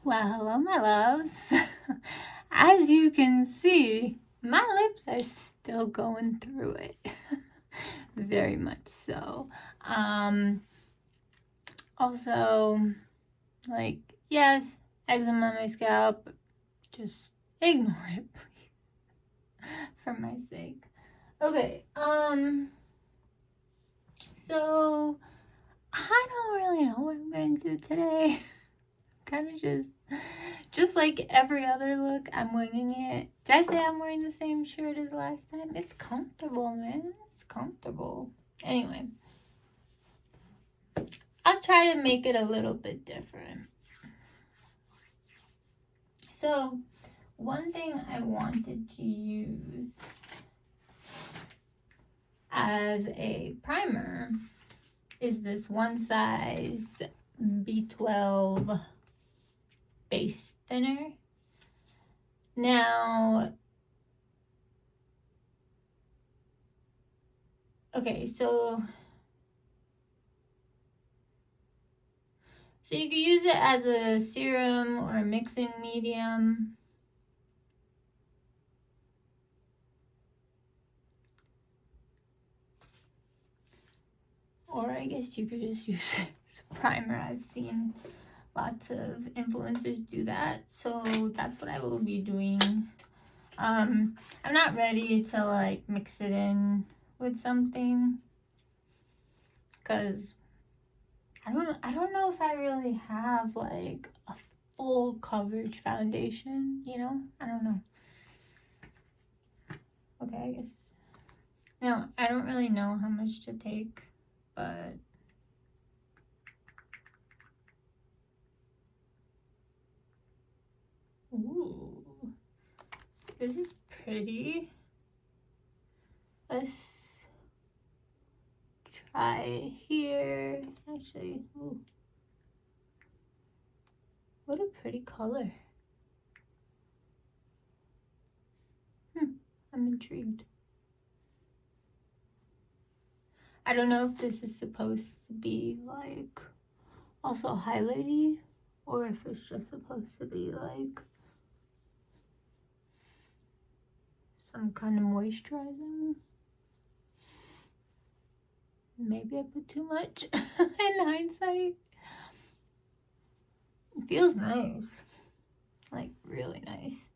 Well, hello, my loves. As you can see, my lips are still going through it. Very much so. Um, also, like, yes, eczema on my scalp. Just ignore it, please. For my sake. Okay, so I don't really know what I'm going to do today. Kind of just like every other look, I'm winging it. Did I say I'm wearing the same shirt as last time? It's comfortable, man. It's comfortable. Anyway, I'll try to make it a little bit different. So, one thing I wanted to use as a primer is this One Size B12 base thinner. Now, okay, so you can use it as a serum or a mixing medium. Or I guess you could just use it as a primer. I've seen lots of influencers do that. So that's what I will be doing. I'm not ready to like mix it in with something. Because I don't know if I really have like a full coverage foundation, you know? I don't know. Okay, I guess. Now, I don't really know how much to take, but ooh, this is pretty. Let's try here. Actually, ooh. What a pretty color. I'm intrigued. I don't know if this is supposed to be like also highlighty or if it's just supposed to be like some kind of moisturizing. Maybe I put too much in hindsight. It feels nice. Like really nice.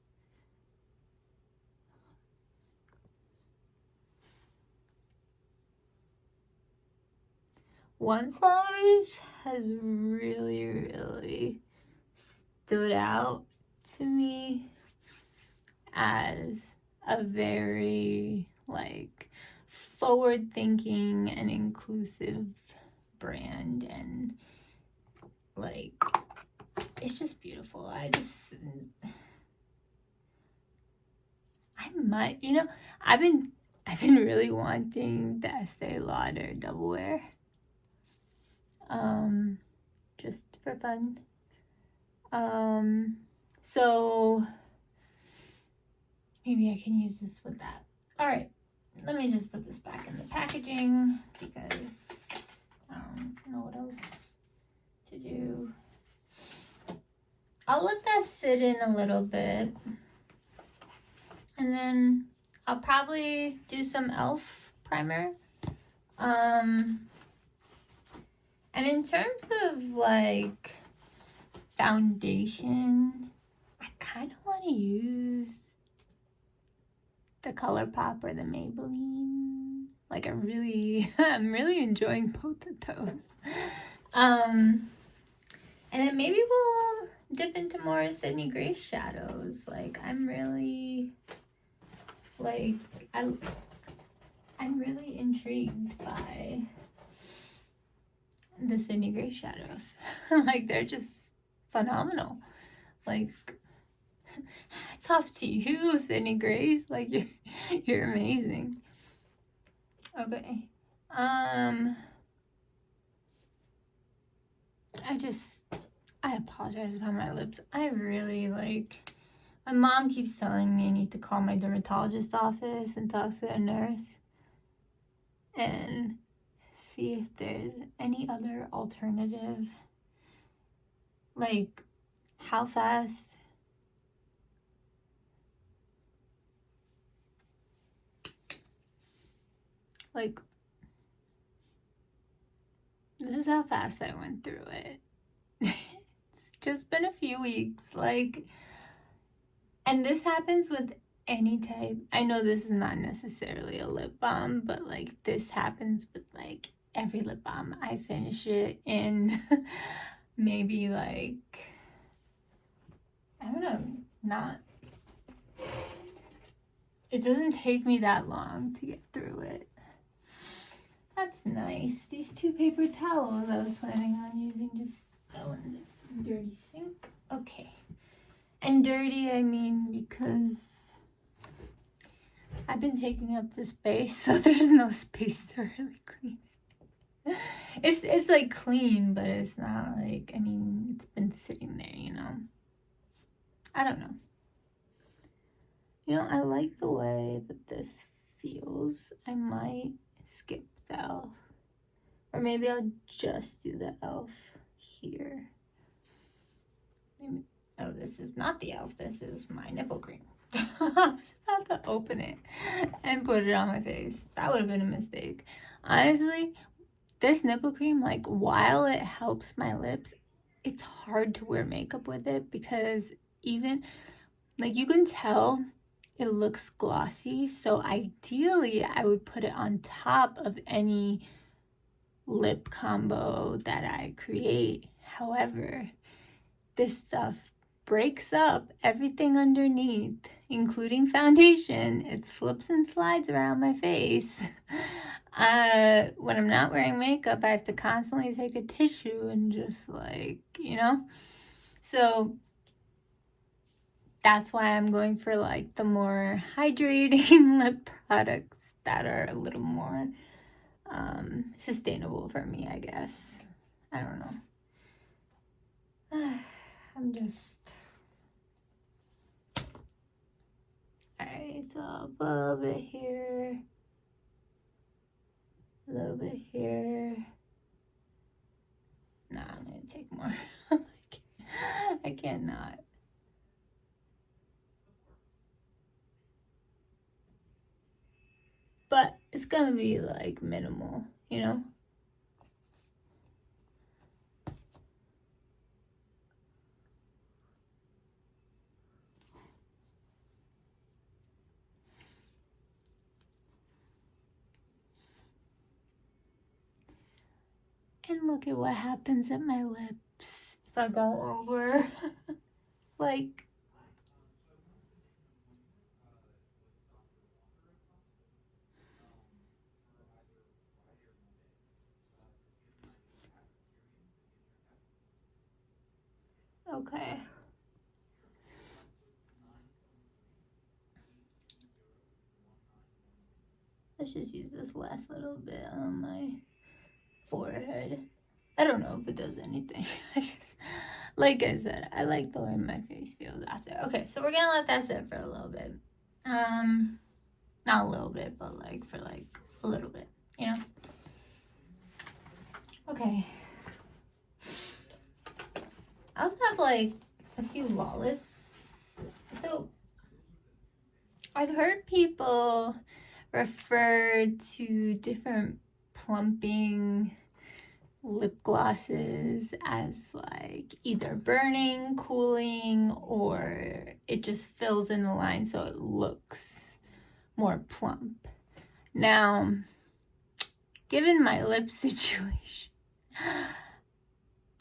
One Size has really stood out to me as a very like forward thinking and inclusive brand, and like it's just beautiful. I might, I've been really wanting the Estee Lauder Double Wear. Just for fun. So maybe I can use this with that. All right, let me just put this back in the packaging because I don't know what else to do. I'll let that sit in a little bit, and then I'll probably do some e.l.f. primer. And in terms of like foundation, I kind of want to use the ColourPop or the Maybelline. Like I'm really enjoying both of those. And then maybe we'll dip into more Sydney Grace shadows. Like I'm really intrigued by the Sydney Grace shadows. Like they're just phenomenal. Like it's off to you, Sydney Grace. Like you're amazing. Okay. I apologize about my lips. I really my mom keeps telling me I need to call my dermatologist office and talk to a nurse and see if there's any other alternative. Like, how fast like this is how fast I went through it. It's just been a few weeks, like, and this happens with any type. I know this is not necessarily a lip balm, but like this happens with like every lip balm. I finish it in maybe like, I don't know, not, it doesn't take me that long to get through it. That's nice. These 2 paper towels I was planning on using just fell in this dirty sink. Okay. And dirty, I mean, because I've been taking up the space, so there's no space to really clean it. It's like clean, but it's not like, I mean, it's been sitting there, you know. I don't know. You know, I like the way that this feels. I might skip the elf. Or maybe I'll just do the elf here. Maybe, oh, this is not the elf. This is my nipple cream. I was about to open it and put it on my face. That would have been a mistake. Honestly, this nipple cream, like, while it helps my lips, it's hard to wear makeup with it because even, like, you can tell it looks glossy. So ideally, I would put it on top of any lip combo that I create. However, this stuff breaks up everything underneath, including foundation. It slips and slides around my face. When I'm not wearing makeup, I have to constantly take a tissue and just like, you know? So that's why I'm going for like the more hydrating lip products that are a little more sustainable for me, I guess. I don't know. I'm just... Alright, so a little bit here. A little bit here. Nah, I'm gonna take more. I cannot. But it's gonna be like minimal, you know? And look at what happens at my lips if I go over. Like, okay. Let's just use this last little bit on my forehead. I don't know if it does anything. I just, like I said, I like the way my face feels after. Okay, so we're gonna let that sit for a little bit. Not a little bit, but like for like a little bit, you know? Okay. I also have like a few lawless. So I've heard people refer to different plumping lip glosses as like either burning, cooling, or it just fills in the line so it looks more plump. Now, given my lip situation, I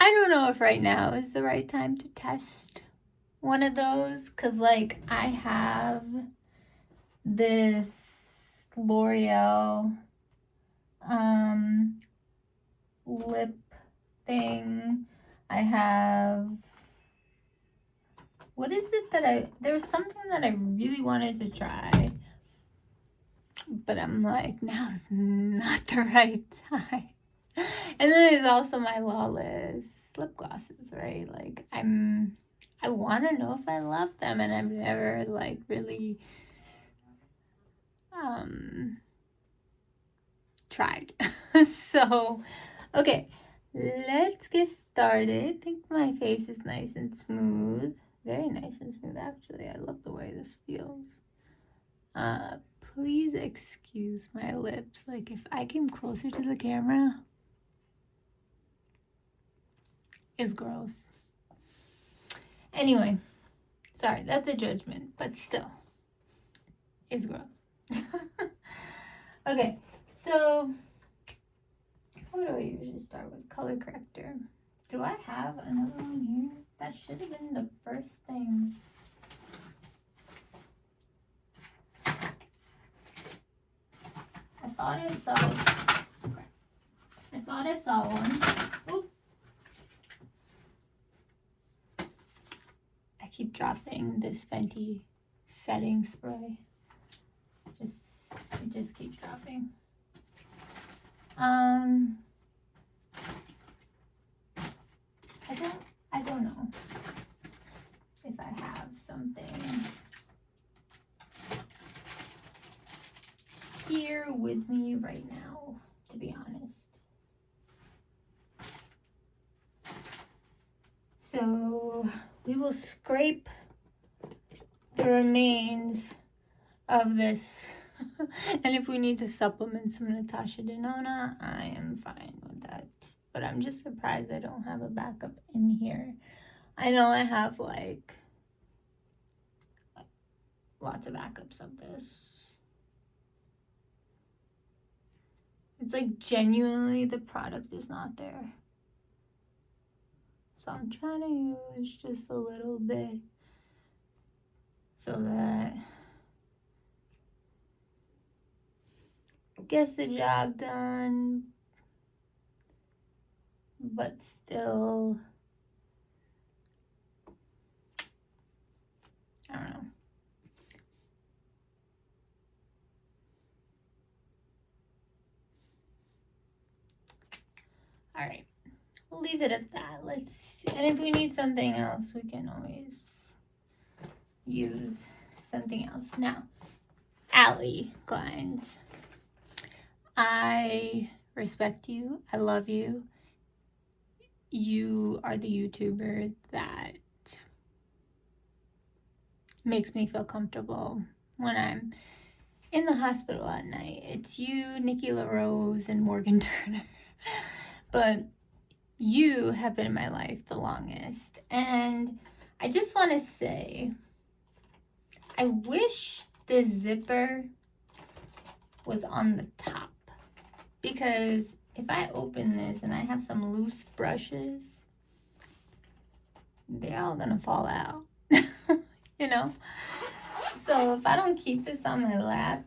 don't know if right now is the right time to test one of those, because like I have this L'Oreal lip thing. I have, what is it that there's something that I really wanted to try, but I'm like, now's not the right time. And then there's also my lawless lip glosses, right? Like I want to know if I love them, and I've never like really tried. So, okay, let's get started. I think my face is nice and smooth. Very nice and smooth, actually. I love the way this feels. Please excuse my lips. Like, if I came closer to the camera, it's gross. Anyway, sorry, that's a judgment, but still, it's gross. Okay, so what do I usually start with? Color corrector. Do I have another one here? That should have been the first thing. I thought I saw one. Oop. I keep dropping this Fenty setting spray. It just keeps dropping. I don't know if I have something here with me right now, to be honest. So we will scrape the remains of this. And if we need to supplement some Natasha Denona, I am fine with that. But I'm just surprised I don't have a backup in here. I know I have like lots of backups of this. It's like genuinely the product is not there. So I'm trying to use just a little bit so that gets the job done, but still, I don't know. All right, we'll leave it at that. Let's see. And if we need something else, we can always use something else. Now, Allie Glines, I respect you. I love you. You are the YouTuber that makes me feel comfortable when I'm in the hospital at night. It's you, Nikki LaRose, and Morgan Turner. But you have been in my life the longest. And I just want to say, I wish the zipper was on the top. Because if I open this and I have some loose brushes, they're all gonna fall out. You know? So if I don't keep this on my lap,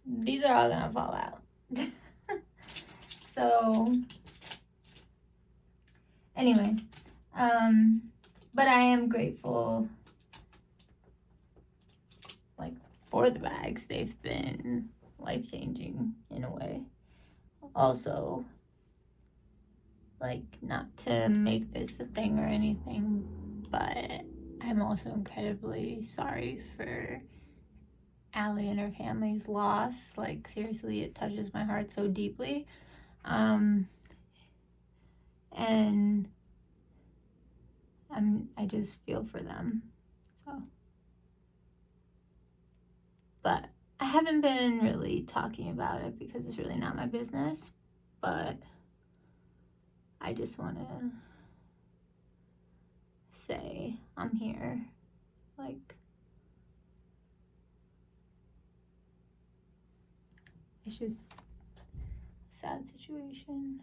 these are all gonna fall out. So anyway, but I am grateful like for the bags. They've been life-changing in a way. Also, like, not to make this a thing or anything, but I'm also incredibly sorry for Allie and her family's loss. Like, seriously, it touches my heart so deeply. And I just feel for them. So, but I haven't been really talking about it because it's really not my business. But I just want to say I'm here. Like, it's just a sad situation.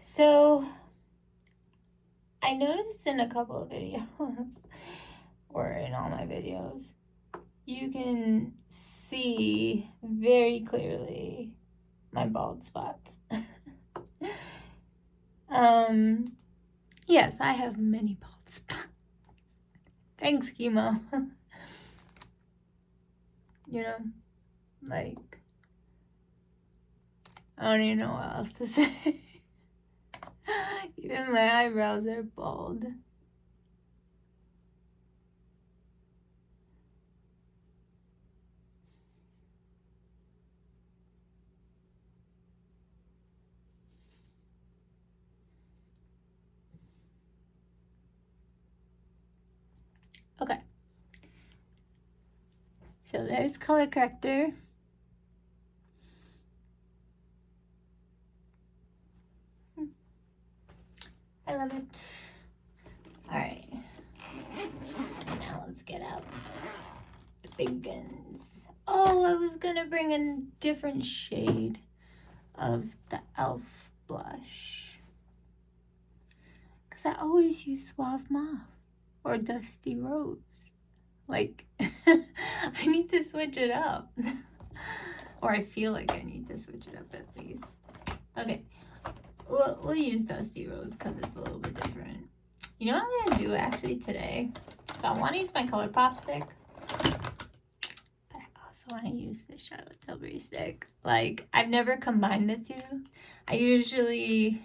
So I noticed in a couple of videos, or in all my videos, you can see very clearly my bald spots. Yes, I have many bald spots. Thanks, chemo. You know, like, I don't even know what else to say. Even my eyebrows are bald. So there's color corrector. I love it. Alright. Now let's get out the big guns. Oh, I was gonna bring a different shade of the e.l.f. blush. Because I always use Suave Mauve or Dusty Rose. Like, I need to switch it up. Or I feel like I need to switch it up at least. Okay, we'll use Dusty Rose because it's a little bit different. You know what I'm going to do actually today? So I want to use my ColourPop stick. But I also want to use the Charlotte Tilbury stick. Like, I've never combined the two. I usually...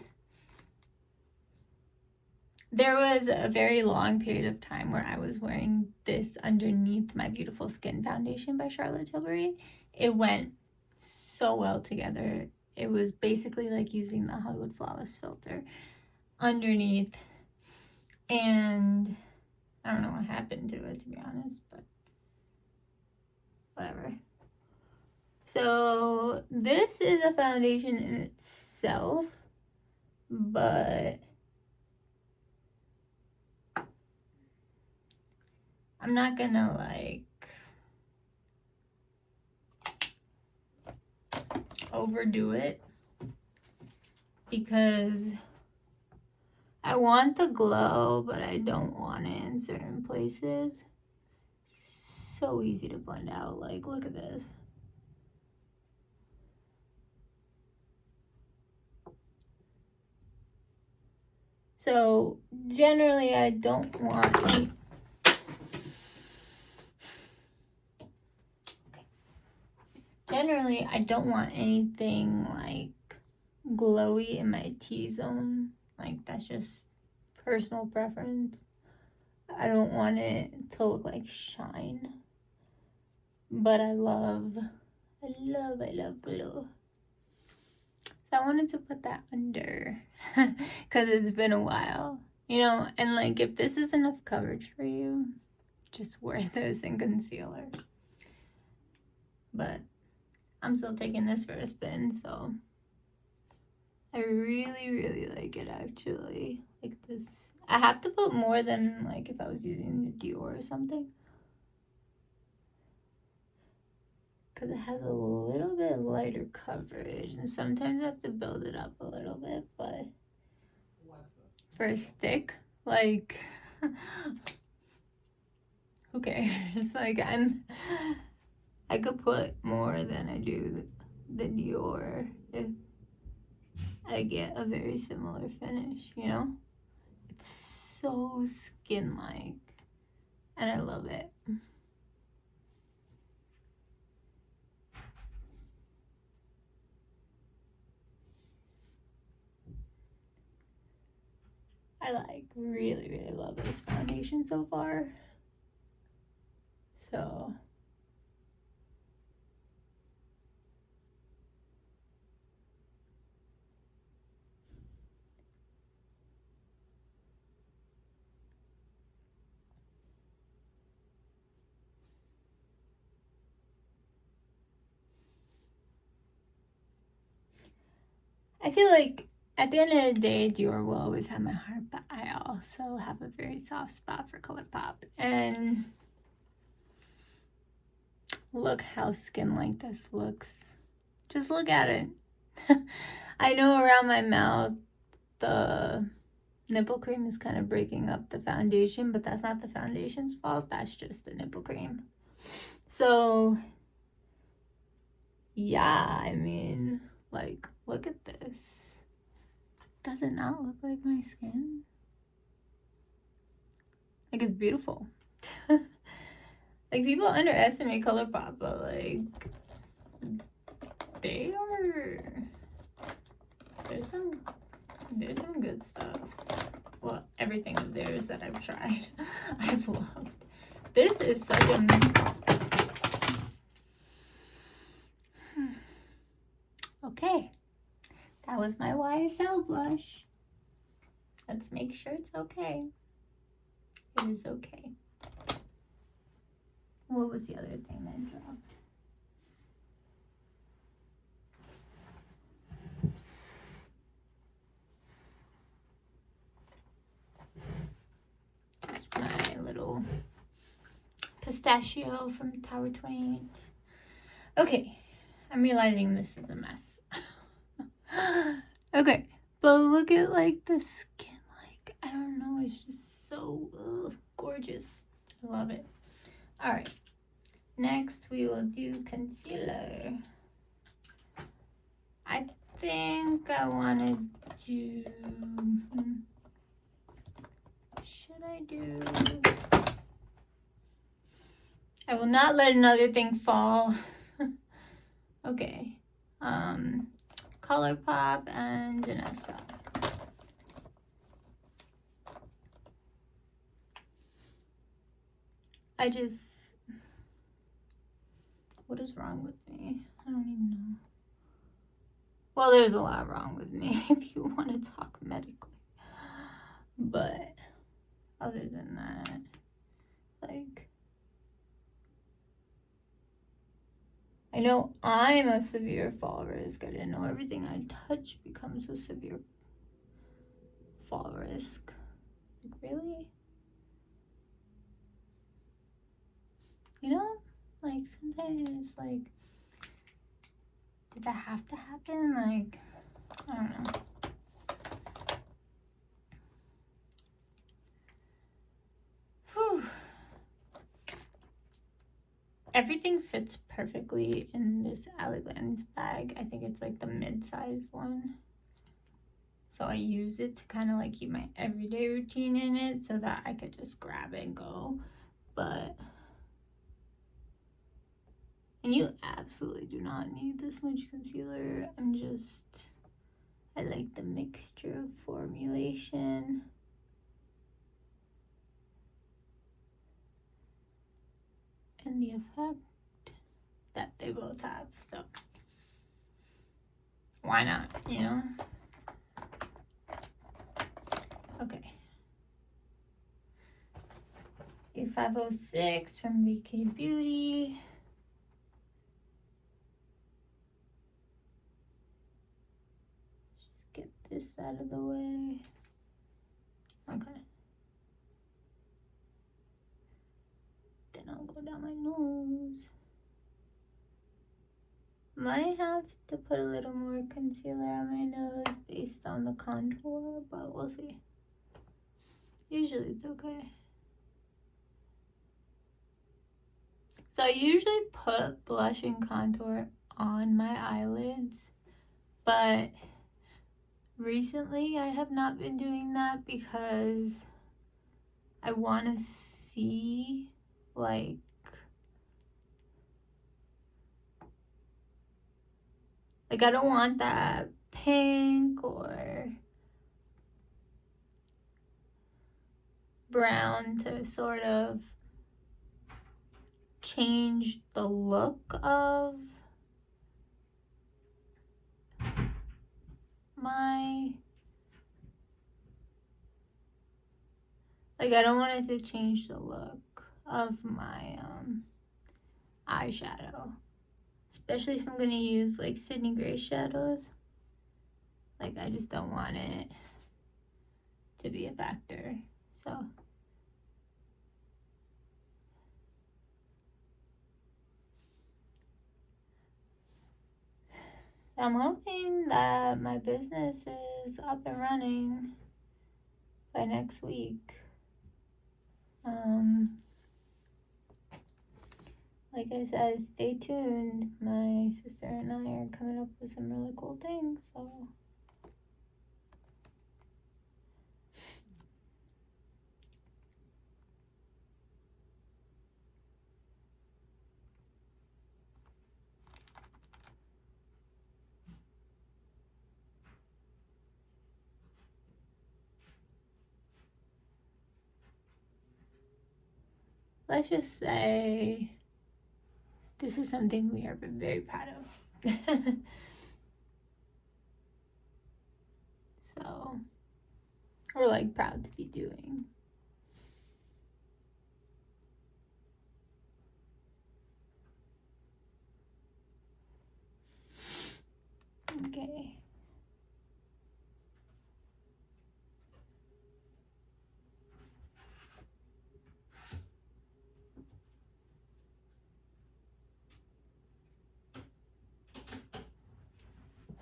There was a very long period of time where I was wearing this underneath my Beautiful Skin foundation by Charlotte Tilbury. It went so well together. It was basically like using the Hollywood Flawless filter underneath. And I don't know what happened to it, to be honest, but whatever. So this is a foundation in itself, but I'm not gonna like overdo it because I want the glow, but I don't want it in certain places. So easy to blend out. Like, look at this. So generally I don't want any... Generally, I don't want anything like glowy in my T-zone. Like, that's just personal preference. I don't want it to look like shine. But I love glow. So I wanted to put that under because it's been a while. You know, and like if this is enough coverage for you, just wear this in concealer. But I'm still taking this for a spin, so I really like it actually. Like this. I have to put more than like if I was using the Dior or something. Because it has a little bit lighter coverage and sometimes I have to build it up a little bit, but for a stick, like who cares? Like I could put more than I do the Dior if I get a very similar finish, you know? It's so skin-like and I love it. I like really love this foundation so far. So I feel like at the end of the day, Dior will always have my heart, but I also have a very soft spot for ColourPop. And look how skin-like this looks. Just look at it. I know around my mouth, the nipple cream is kind of breaking up the foundation, but that's not the foundation's fault. That's just the nipple cream. So, yeah, I mean, like, look at this. Does it not look like my skin? Like, it's beautiful. Like, people underestimate ColourPop, but, like, there's some good stuff. Well, everything of theirs that I've tried, I've loved. This is such a... Okay. That was my YSL blush. Let's make sure it's okay. It is okay. What was the other thing I dropped? Just my little pistachio from Tower 28. Okay, I'm realizing this is a mess. Okay, but look at like the skin, like, I don't know, it's just so gorgeous. I love it. All right, next we will do concealer. I think I want to do, should I do, I will not let another thing fall. Okay, ColourPop and Denona. What is wrong with me? I don't even know. Well, there's a lot wrong with me if you want to talk medically. But other than that, like, I know I'm a severe fall risk. I didn't know everything I touch becomes a severe fall risk. Like, really? You know? Like, sometimes you're just like, did that have to happen? Like, I don't know. Whew. Everything fits perfectly in this Alleglance bag. I think it's like the mid-sized one. So I use it to kind of like keep my everyday routine in it so that I could just grab it and go. But, and you absolutely do not need this much concealer. I like the mixture of formulation. And the effect that they both have. So, why not, you know? Okay. A506 from BK Beauty. Just get this out of the way. Okay. Then I'll go down my nose. Might have to put a little more concealer on my nose based on the contour, but we'll see. Usually it's okay. So I usually put blush and contour on my eyelids, but recently I have not been doing that because I want to see like I don't want that pink or brown to sort of change the look of my, like, I don't want it to change the look of my eyeshadow, especially if I'm gonna use like Sydney Gray shadows. Like, I just don't want it to be a factor. So I'm hoping that my business is up and running by next week. Like I said, stay tuned. My sister and I are coming up with some really cool things, so let's just say this is something we are very proud of. So we're like proud to be doing. Okay.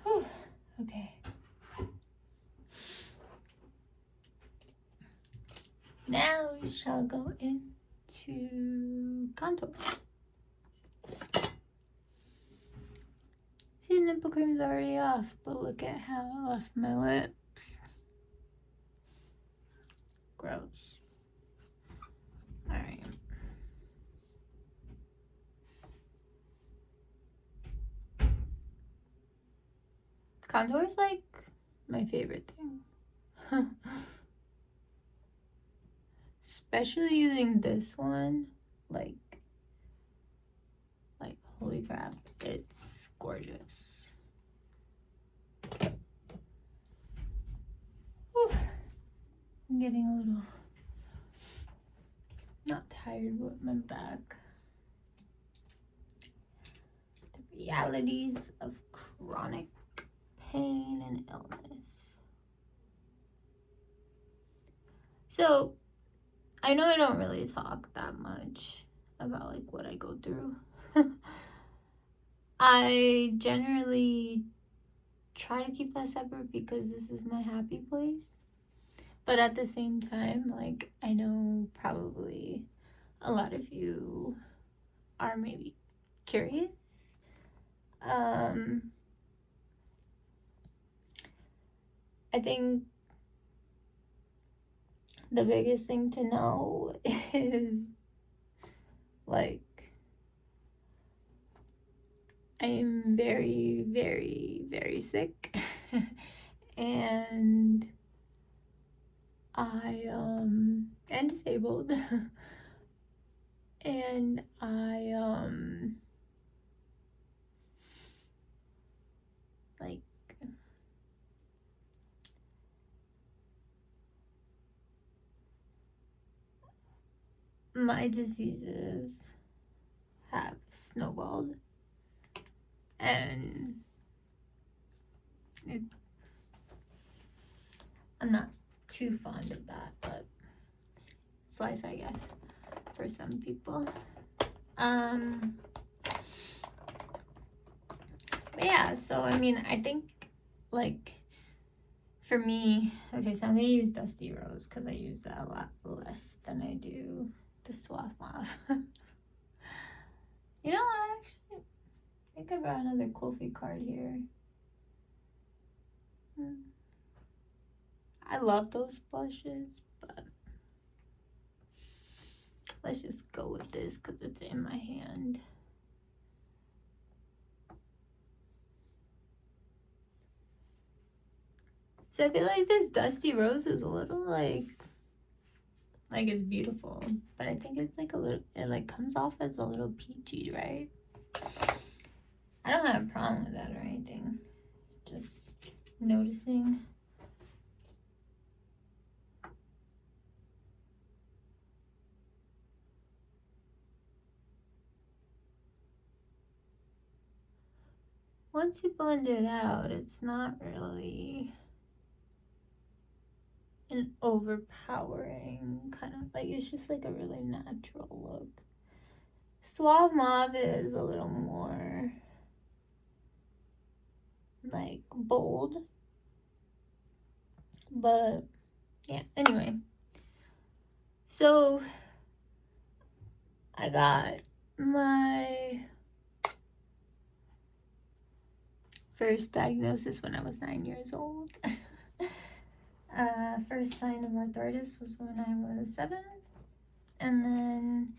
Whew. Okay. Now we shall go into contour. See, the nipple cream is already off, but look at how it left my lips. Gross. Alright. Contour is like my favorite thing. Especially using this one. Like holy crap, it's gorgeous. Whew. I'm getting a little not tired with my back. The realities of chronic pain and illness. So I know I don't really talk that much about like what I go through. I generally try to keep that separate because this is my happy place. But at the same time, like, I know probably a lot of you are maybe curious. I think the biggest thing to know is, like, I am very, very, very sick. And I am disabled. And I like my diseases have snowballed, and I'm not too fond of that, but it's life, I guess, for some people. But yeah, so I mean, I think like for me, okay, so I'm gonna use Dusty Rose because I use that a lot less than I do the Suave Mauve. You know, I actually think I brought another Kulfi card here. I love those blushes, but let's just go with this because it's in my hand. So I feel like this Dusty Rose is a little like it's beautiful, but I think it's like a little, it like comes off as a little peachy, right? I don't have a problem with that or anything. Just noticing. Once you blend it out, it's not really an overpowering kind of, like, it's just like a really natural look. Suave Mauve is a little more like bold, but yeah, anyway. So I got my first diagnosis when I was 9 years old. First sign of arthritis was when I was 7, and then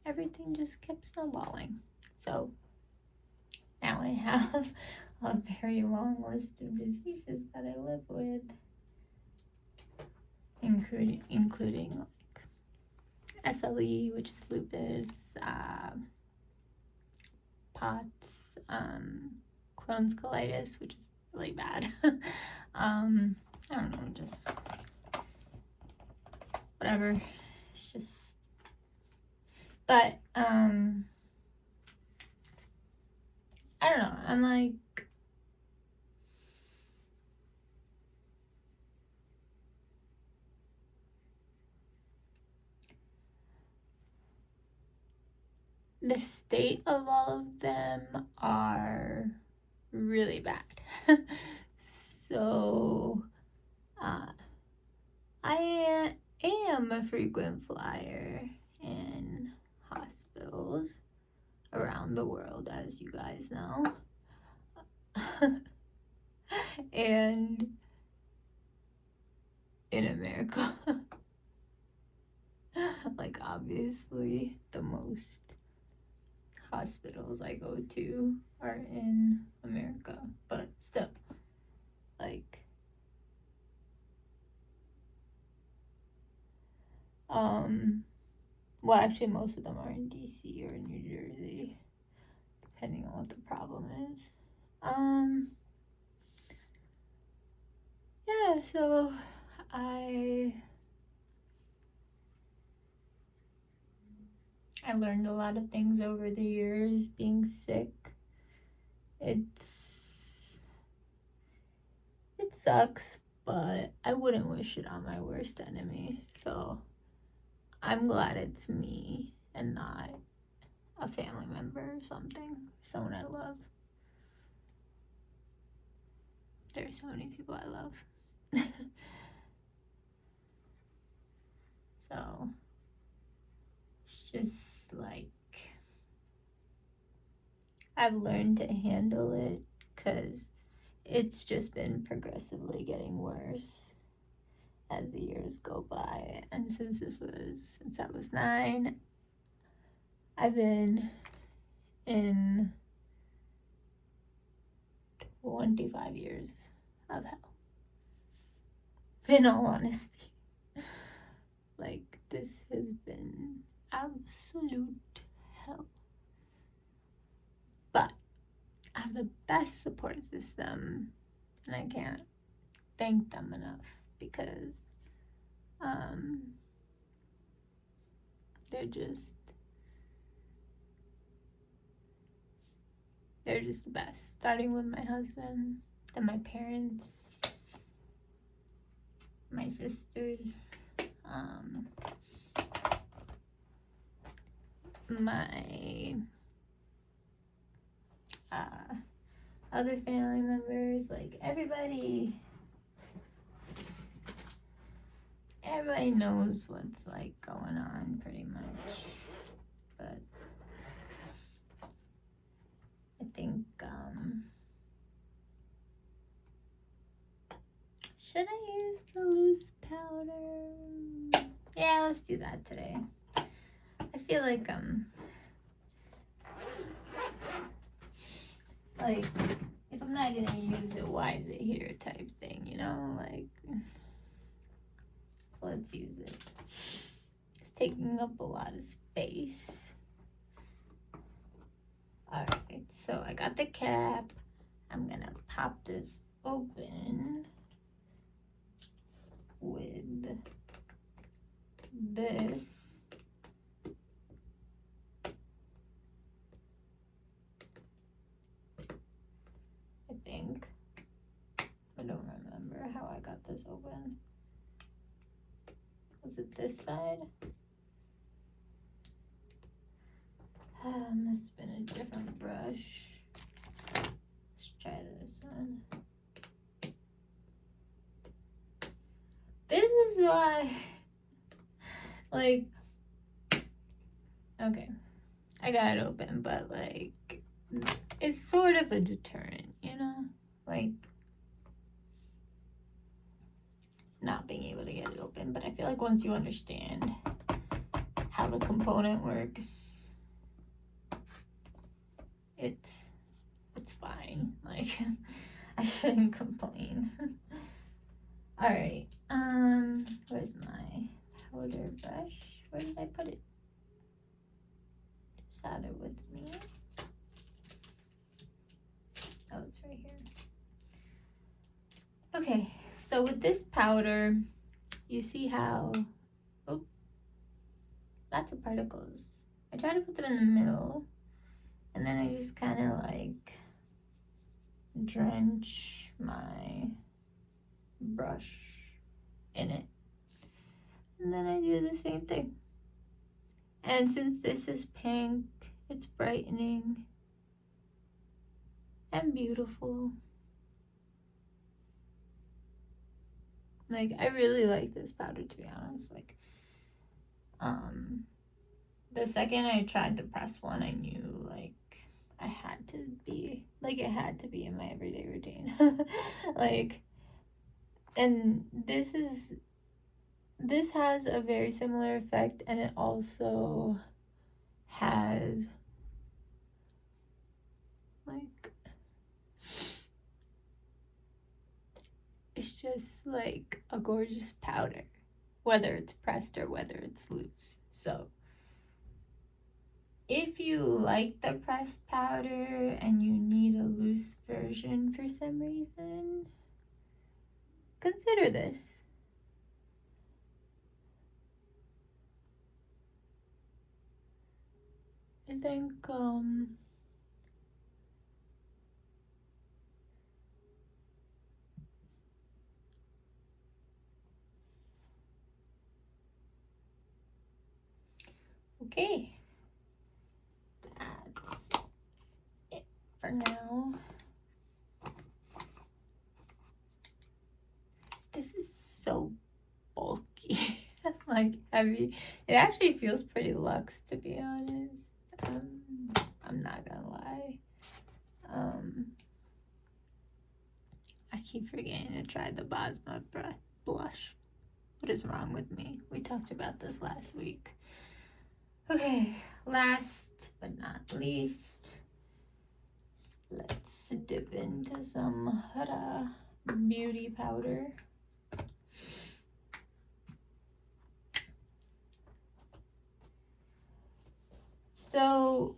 everything just kept snowballing. So now I have a very long list of diseases that I live with, including like SLE, which is lupus, POTS, Crohn's colitis, which is really bad. I don't know, just whatever. It's just, but I don't know. I'm like, the state of all of them are really bad. So, I am a frequent flyer in hospitals around the world, as you guys know. And in America, like, obviously, the most hospitals I go to are in America, but still, like, well, actually, most of them are in DC or New Jersey, depending on what the problem is. Yeah, so I learned a lot of things over the years being sick. It sucks, but I wouldn't wish it on my worst enemy. So I'm glad it's me and not a family member or something, someone I love. There's so many people I love. So it's just like I've learned to handle it because it's just been progressively getting worse as the years go by. And since I was 9, I've been in 25 years of hell. In all honesty. Like, this has been absolute hell. But I have the best support system, and I can't thank them enough because they're just the best. Starting with my husband, then my parents, my sisters, my other family members, like everybody knows what's like going on pretty much. But I think should I use the loose powder? Yeah, let's do that today. I feel like if I'm not gonna use it, why is it here type thing, you know? Like, so let's use it. It's taking up a lot of space. Alright, so I got the cap. I'm gonna pop this open with this. I think. I don't remember how I got this open. Was it this side? Must have been a different brush. Let's try this one. This is why, like, okay, I got it open, but like, it's sort of a deterrent, you know? Like, not being able to get it open, but I feel like once you understand how the component works, it's fine. Like, I shouldn't complain. Alright, where's my powder brush? Where did I put it? Just had it with me. Oh, it's right here. Okay, so with this powder, you see how, oh, lots of particles. I try to put them in the middle, and then I just kind of like drench my brush in it. And then I do the same thing. And since this is pink It's brightening and beautiful. Like, I really like this powder, to be honest. Like, the second I tried the pressed one, I knew, like, I had to be, like, it had to be in my everyday routine. Like, and this has a very similar effect, and it also has, like, it's just like a gorgeous powder, whether it's pressed or whether it's loose. So if you like the pressed powder and you need a loose version for some reason, consider this. I think, okay, that's it for now. This is so bulky. Like, heavy. It actually feels pretty luxe, to be honest. I'm not gonna lie. I keep forgetting to try the Bosma blush. What is wrong with me? We talked about this last week. Okay, last but not least, let's dip into some Huda beauty powder. So,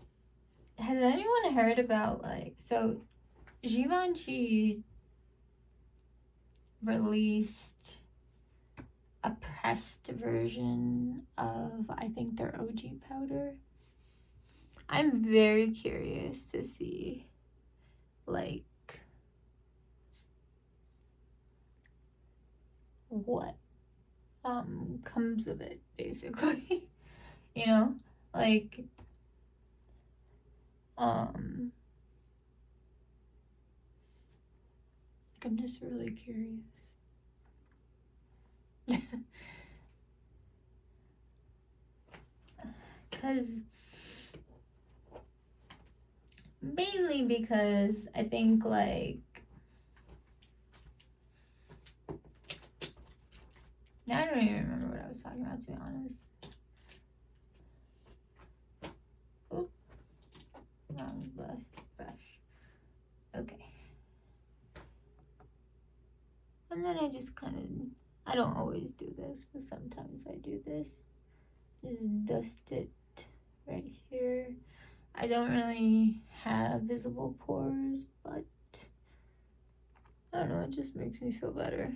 has anyone heard about, like, so Givenchy released a pressed version of, I think, their OG powder. I'm very curious to see, like, what comes of it, basically. You know, like, I'm just really curious. Mainly because I think, like, now I don't even remember what I was talking about, to be honest. Oop. Wrong brush. Okay. And then I just kind of, I don't always do this, but sometimes I do this. Just dust it right here. I don't really have visible pores, but I don't know, it just makes me feel better.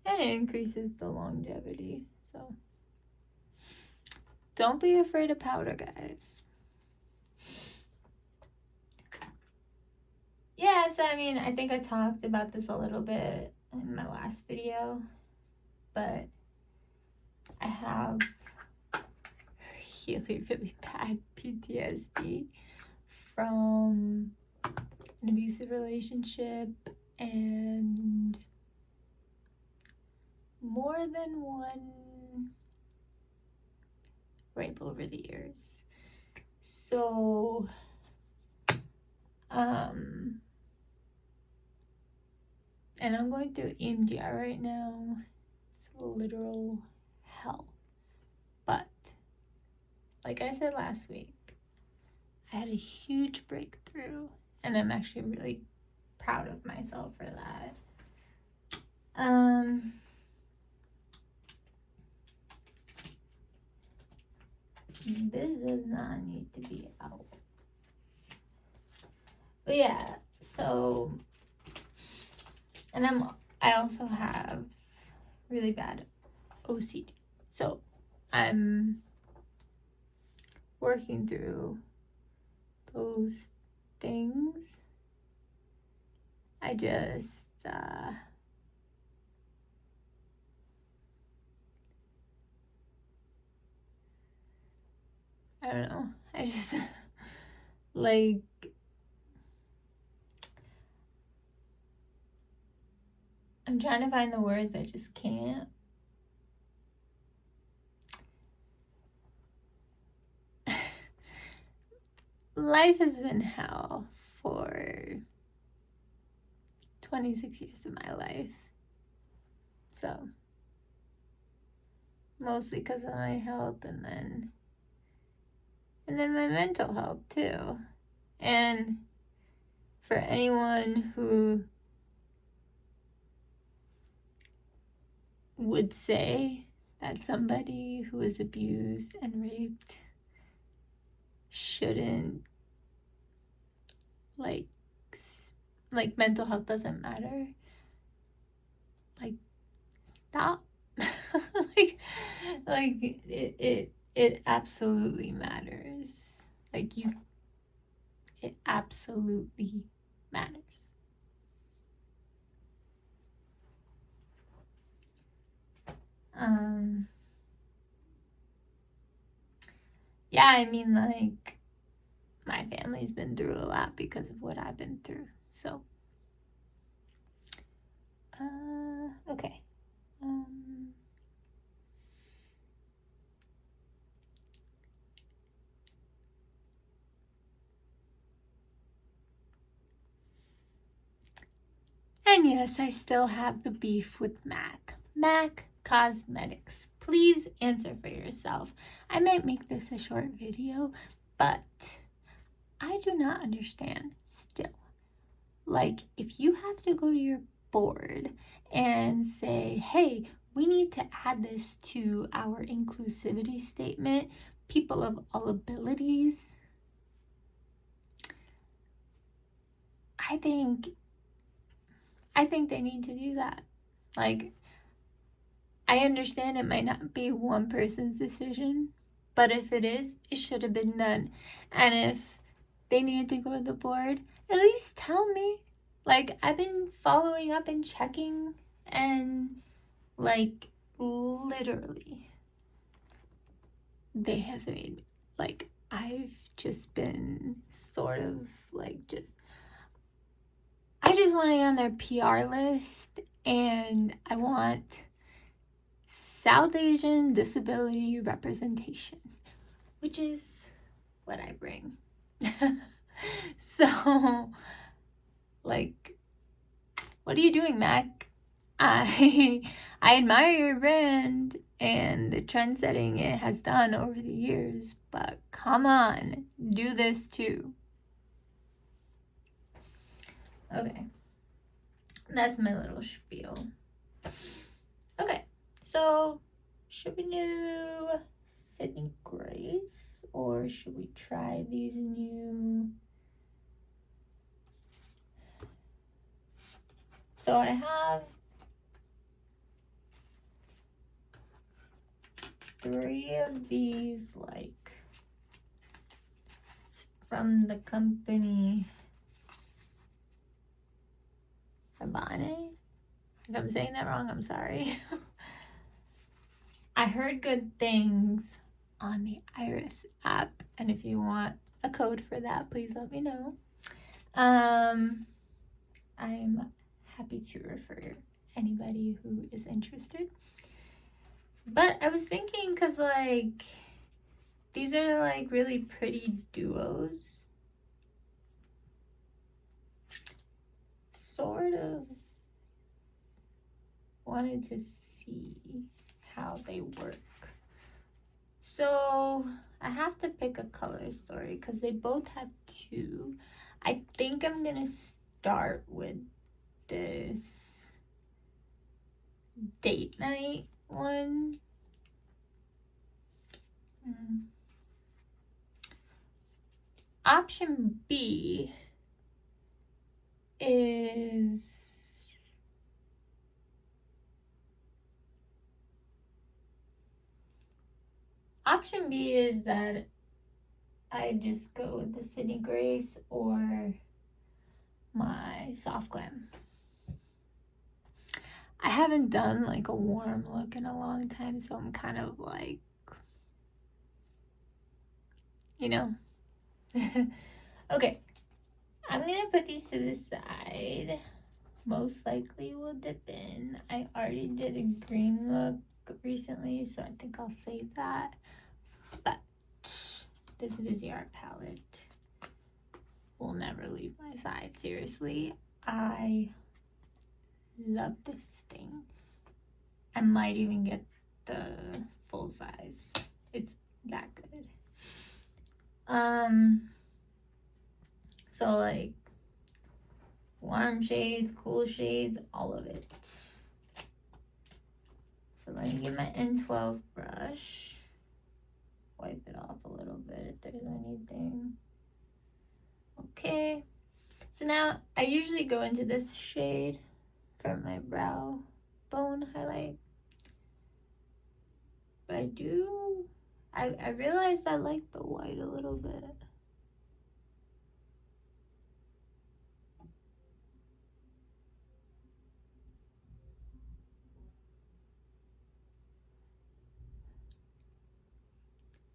And it increases the longevity, so don't be afraid of powder, guys. Yeah, so I mean, I think I talked about this a little bit in my last video, but I have really, really bad PTSD from an abusive relationship and more than one rape over the years. So, and I'm going through EMDR right now. It's literal hell. But, like I said last week, I had a huge breakthrough, and I'm actually really proud of myself for that. This does not need to be out. But yeah, so, and I also have really bad OCD. So I'm working through those things. I just, I don't know. I just, like, I'm trying to find the words, I just can't. Life has been hell for 26 years of my life. So, mostly because of my health and then my mental health too. And for anyone who would say that somebody who is abused and raped shouldn't, like mental health doesn't matter, like, stop. It absolutely matters. Like, it absolutely matters. Yeah, I mean, like, my family's been through a lot because of what I've been through. So, okay. And yes, I still have the beef with MAC. MAC Cosmetics. Please answer for yourself. I might make this a short video, but I do not understand still. Like, if you have to go to your board and say, hey, we need to add this to our inclusivity statement, people of all abilities, I think they need to do that. Like, I understand it might not be one person's decision, but if it is, it should have been done. And if they need to go to the board, at least tell me. Like, I've been following up and checking, and, like, literally, they have made, like, I've just been sort of, like, I just want to get on their PR list, and I want South Asian disability representation, which is what I bring. So, like, what are you doing, Mac? I admire your brand and the trend setting it has done over the years, but come on, do this too. Okay, that's my little spiel. Okay, so should we do Sydney Grace or should we try these new? So I have 3 of these, like, it's from the company Habane. If I'm saying that wrong, I'm sorry. I heard good things on the Iris app, and if you want a code for that, please let me know. I'm happy to refer anybody who is interested. But I was thinking, because, like, these are, like, really pretty duos. Sort of wanted to see how they work. So I have to pick a color story because they both have 2. I think I'm gonna start with this date night one. Option B is that I just go with the Sydney Grace or my Soft Glam. I haven't done, like, a warm look in a long time, so I'm kind of, like, you know. Okay, I'm gonna put these to the side. Most likely we'll dip in. I already did a green look recently, so I think I'll save that. But this Viseart palette will never leave my side. Seriously, I love this thing. I might even get the full size. It's that good. So like warm shades, cool shades, all of it. So let me get my N12 brush. Wipe it off a little bit if there's anything. Okay. So now I usually go into this shade for my brow bone highlight. But I realized I like the white a little bit.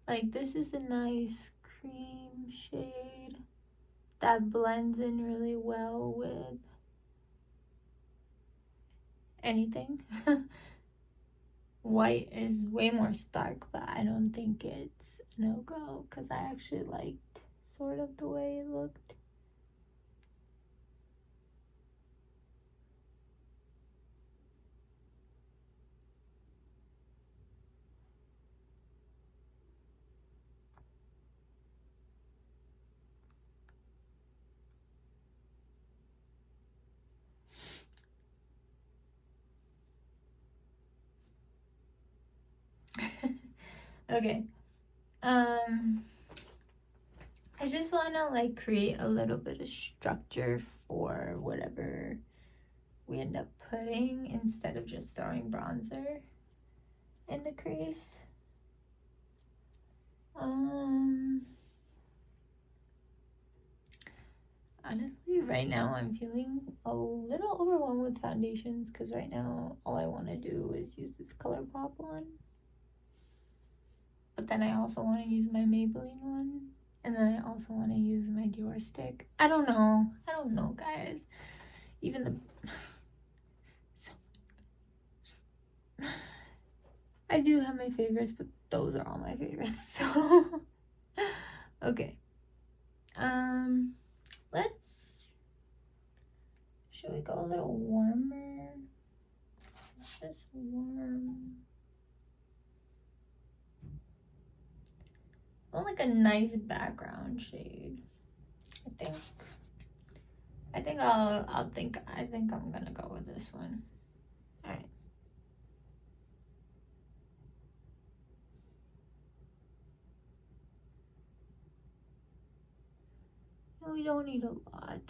Like this is a nice cream shade that blends in really well with anything. White is way more stark, but I don't think it's no-go because I actually liked sort of the way it looked. Okay. I just want to like create a little bit of structure for whatever we end up putting instead of just throwing bronzer in the crease. Honestly, right now I'm feeling a little overwhelmed with foundations because right now all I want to do is use this ColourPop one. But then I also want to use my Maybelline one. And then I also want to use my Dior stick. I don't know, guys. Even the... So... I do have my favorites, but those are all my favorites, so... Okay. Let's... Should we go a little warmer? Just warm. I want like a nice background shade. I think I'm gonna go with this one. All right. We don't need a lot.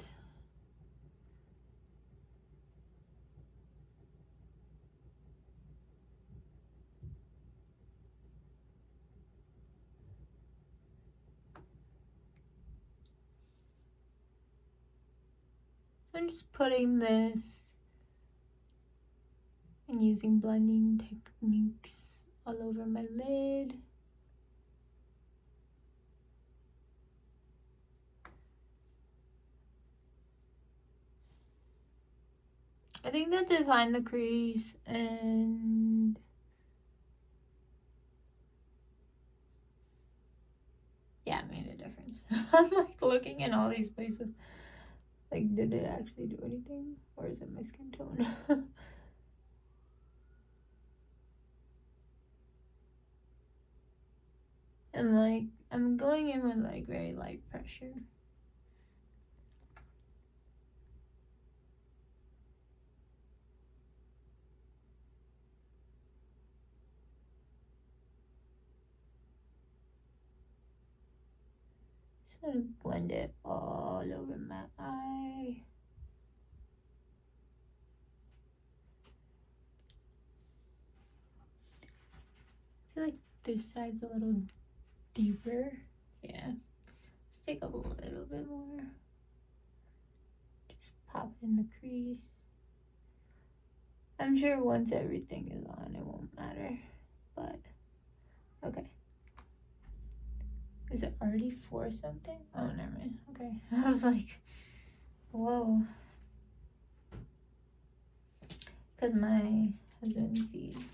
So I'm just putting this and using blending techniques all over my lid. I think that defined the crease and yeah, it made a difference. I'm like looking in all these places. Like, did it actually do anything? Or is it my skin tone? And like, I'm going in with like very light pressure. Just gonna blend it all over my eye. I feel like this side's a little deeper. Yeah. Let's take a little bit more. Just pop it in the crease. I'm sure once everything is on, it won't matter. But, okay. Is it already for something? Oh, never mind. Okay. I was like, whoa. Because my husband feeds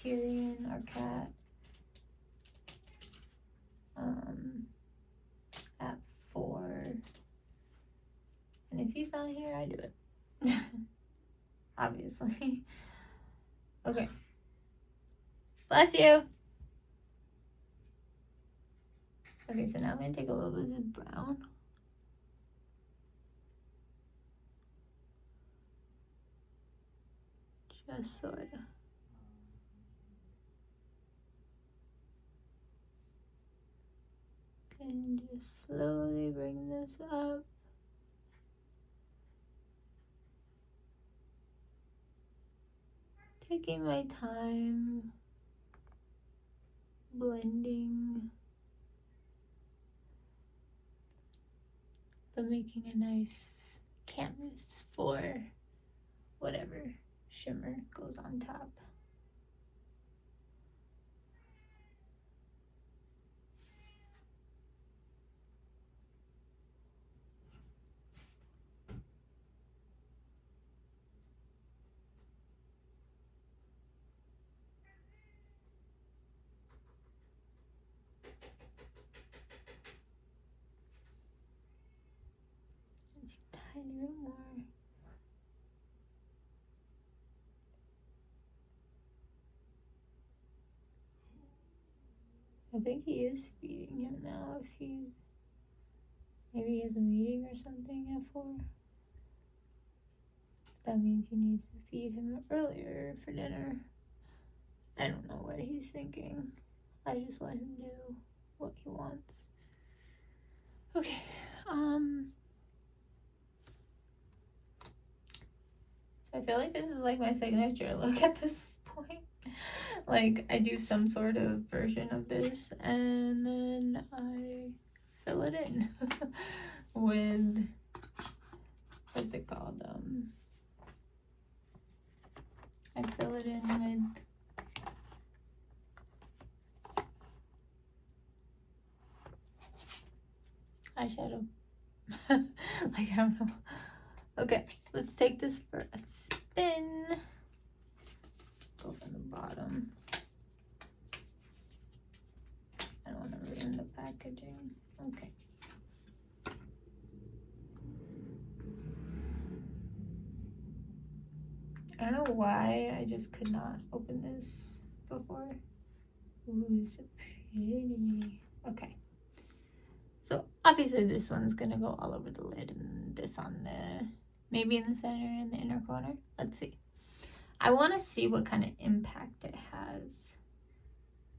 Tyrion, our cat, at 4. And if he's not here, I do it. Obviously. Okay. Bless you. Okay, so now I'm going to take a little bit of brown. Just sort of. And just slowly bring this up. Taking my time, blending, but making a nice canvas for whatever shimmer goes on top. Tiny bit more. I think he is feeding him now. If he's maybe he has a meeting or something at 4. That means he needs to feed him earlier for dinner. I don't know what he's thinking. I just let him do what he wants. Okay. So I feel like this is like my signature look at this point. Like I do some sort of version of this and then I fill it in with, what's it called? I fill it in with eyeshadow. Like I don't know. Okay, let's take this for a spin. Go from the bottom. I don't want to ruin the packaging. Okay. I don't know why I just could not open this before. Ooh, so pretty. Okay. So obviously this one's gonna go all over the lid and this on the, maybe in the center and the inner corner. Let's see. I want to see what kind of impact it has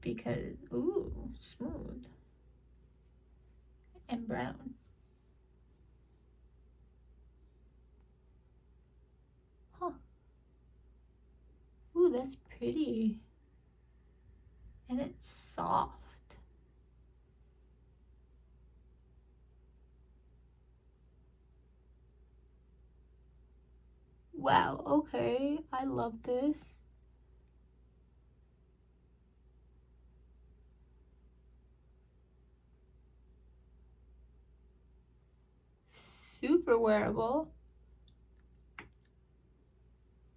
because, ooh, smooth and brown. Huh. Ooh, that's pretty. And it's soft. Wow, okay. I love this. Super wearable.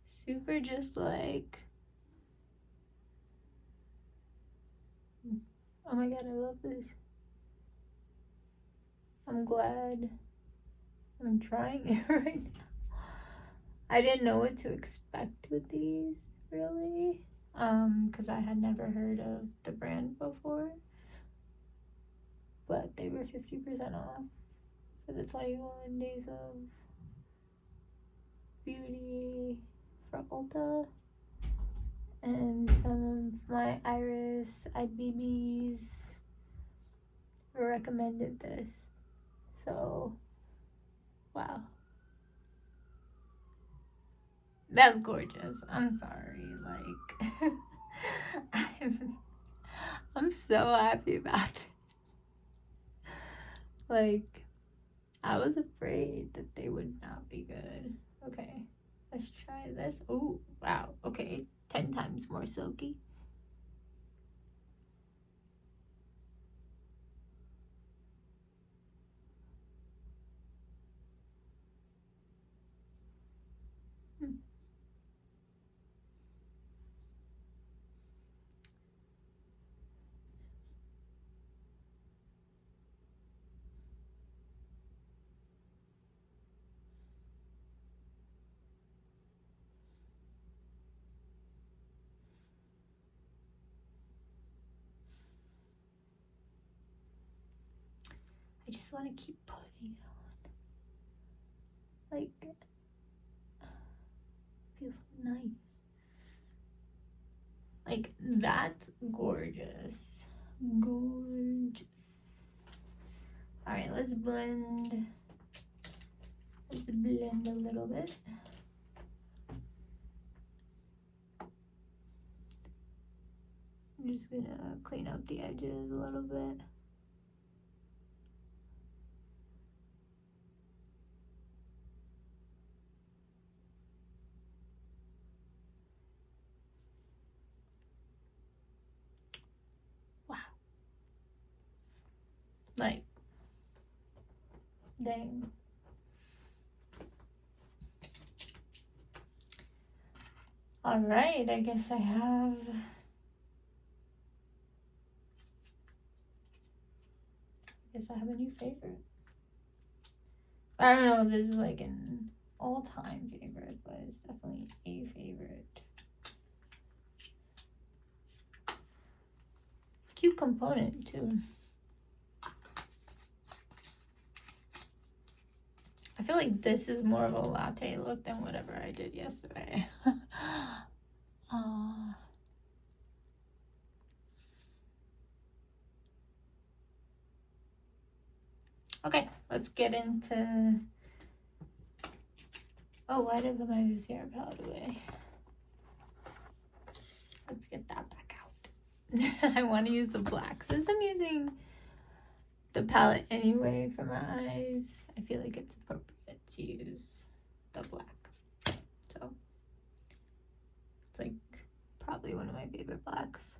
Super just like, oh my god, I love this. I'm glad I'm trying it right now. I didn't know what to expect with these, really, because I had never heard of the brand before, but they were 50% off for the 21 days of beauty for Ulta, and some of my Iris IBBs recommended this, so wow. That's gorgeous. I'm sorry, like I'm so happy about this. Like I was afraid that they would not be good. Okay, let's try this. Oh wow, okay, 10 times more silky. I just want to keep putting it on. Like, feels so nice. Like, that's gorgeous. Gorgeous. Alright, let's blend. Let's blend a little bit. I'm just gonna clean up the edges a little bit. Wow. Like, dang. Alright, I guess I have a new favorite. I don't know if this is like an all-time favorite, but it's definitely a favorite. Cute component too. I feel like this is more of a latte look than whatever I did yesterday. Okay, let's get into... Oh, why did I put my mascara palette away? Let's get that back out. I want to use the black. Since I'm using the palette anyway for my eyes, I feel like it's appropriate to use the black. So, it's like probably one of my favorite blacks.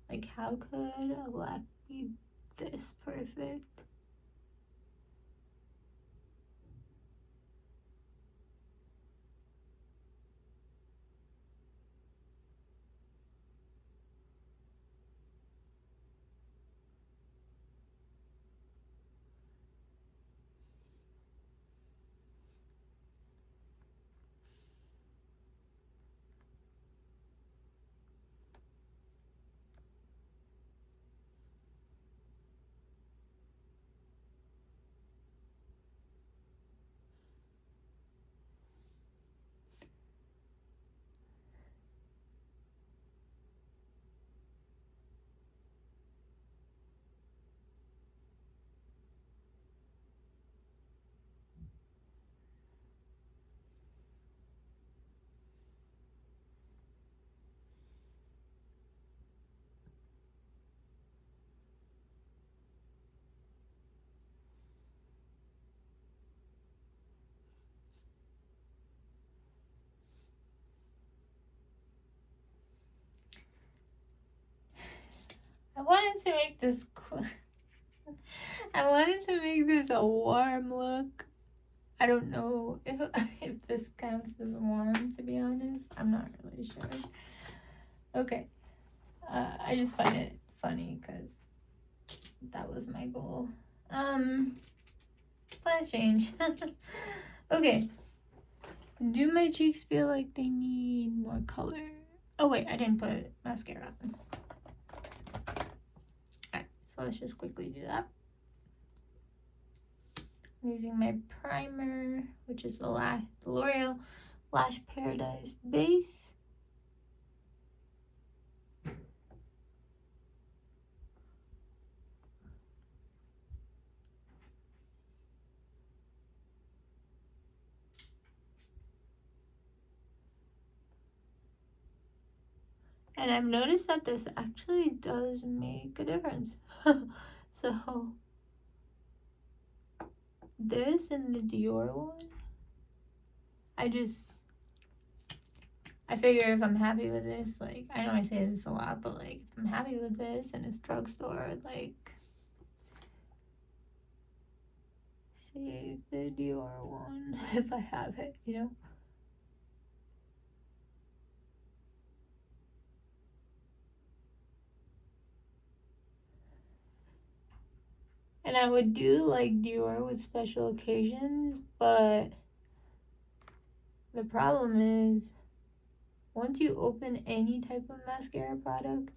Like, how could a black be this perfect? I wanted to make this cool. I wanted to make this a warm look. I don't know if this counts as warm, to be honest. I'm not really sure. Okay. I just find it funny because that was my goal. Plans change. Okay. Do my cheeks feel like they need more color? Oh wait, I didn't put mascara on. Alright, so let's just quickly do that. I'm using my primer, which is the L'Oreal Lash Paradise base. And I've noticed that this actually does make a difference. So, this and the Dior one, I just I figure if I'm happy with this, like, I know I say this a lot, but like, if I'm happy with this and it's drugstore, like, save the Dior one if I have it, you know? And I would do like Dior with special occasions, but the problem is once you open any type of mascara product,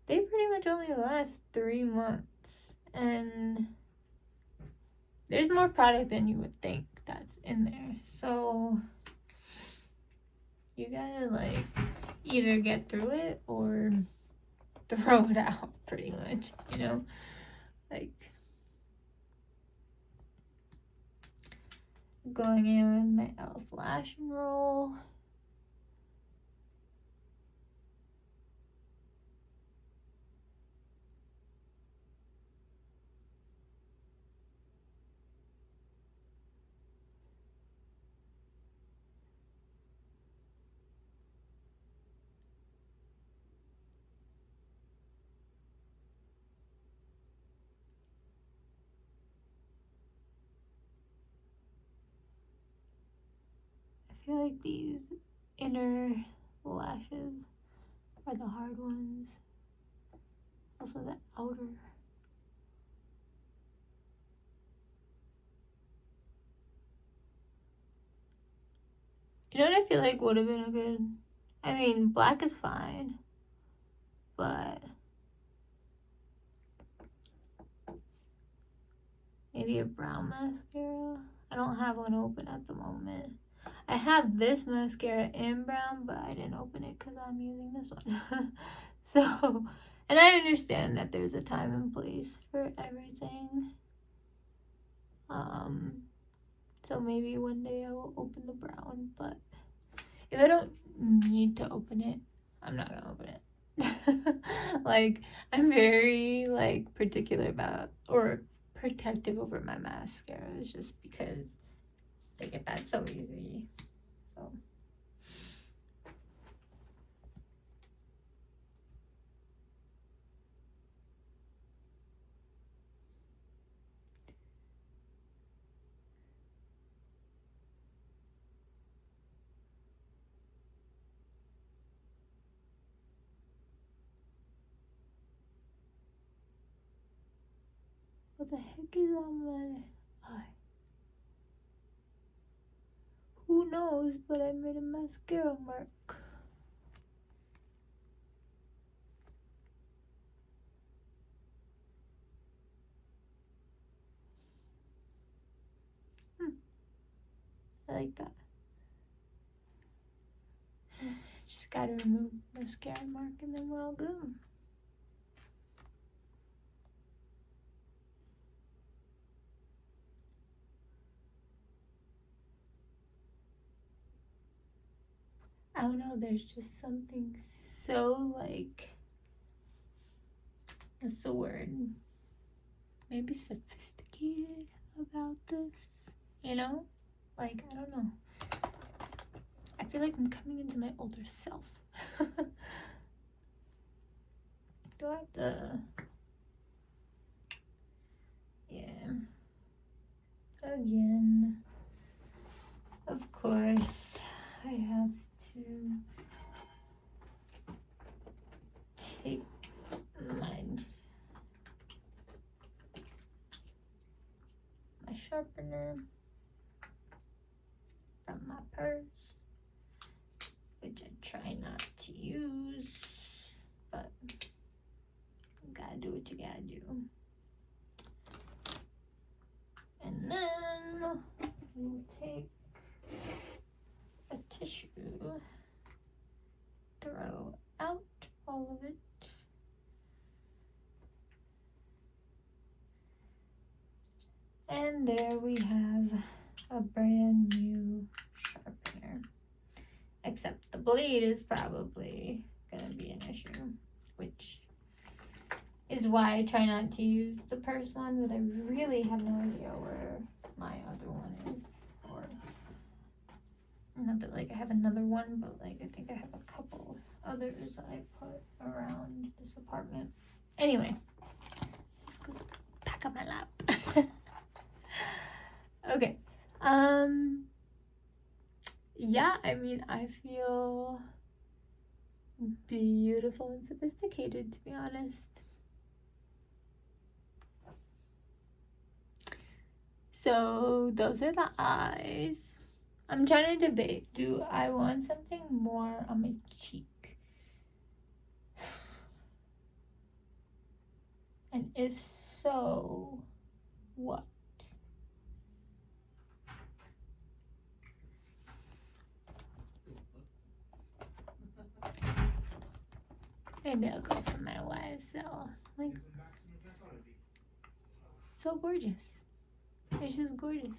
they pretty much only last 3 months. And there's more product than you would think that's in there. So you gotta like either get through it or throw it out pretty much, you know? Like going in with my e.l.f. Lash and Roll. I feel like these inner lashes are the hard ones. Also the outer. You know what I feel like would have been a good... I mean, black is fine. But... maybe a brown mascara. I don't have one open at the moment. I have this mascara in brown, but I didn't open it because I'm using this one. So, and I understand that there's a time and place for everything. So maybe one day I will open the brown, but if I don't need to open it, I'm not gonna open it. Like, I'm very like particular about or protective over my mascaras just because they get bad so easy. So what the heck is on my eye? Who knows, but I made a mascara mark. I like that. Just gotta remove mascara mark and then we're all good. I don't know, there's just something so like, what's the word? Maybe sophisticated about this, you know? Like, I don't know. I feel like I'm coming into my older self. Do I have to... yeah. Again. Of course, I have to take my sharpener from my purse, which I try not to use, but you gotta do what you gotta do. And then we'll take a tissue, throw out all of it. And there we have a brand new sharpener. Except the blade is probably gonna be an issue, which is why I try not to use the purse one, but I really have no idea where my other one is. Or Not that like I have another one, but like I think I have a couple others that I put around this apartment. Anyway, let's go back up my lap. Okay. Yeah, I mean, I feel beautiful and sophisticated, to be honest. So those are the eyes. I'm trying to debate, do I want something more on my cheek? And if so, what? Maybe I'll go for my YSL. Like, so gorgeous. It's just gorgeous.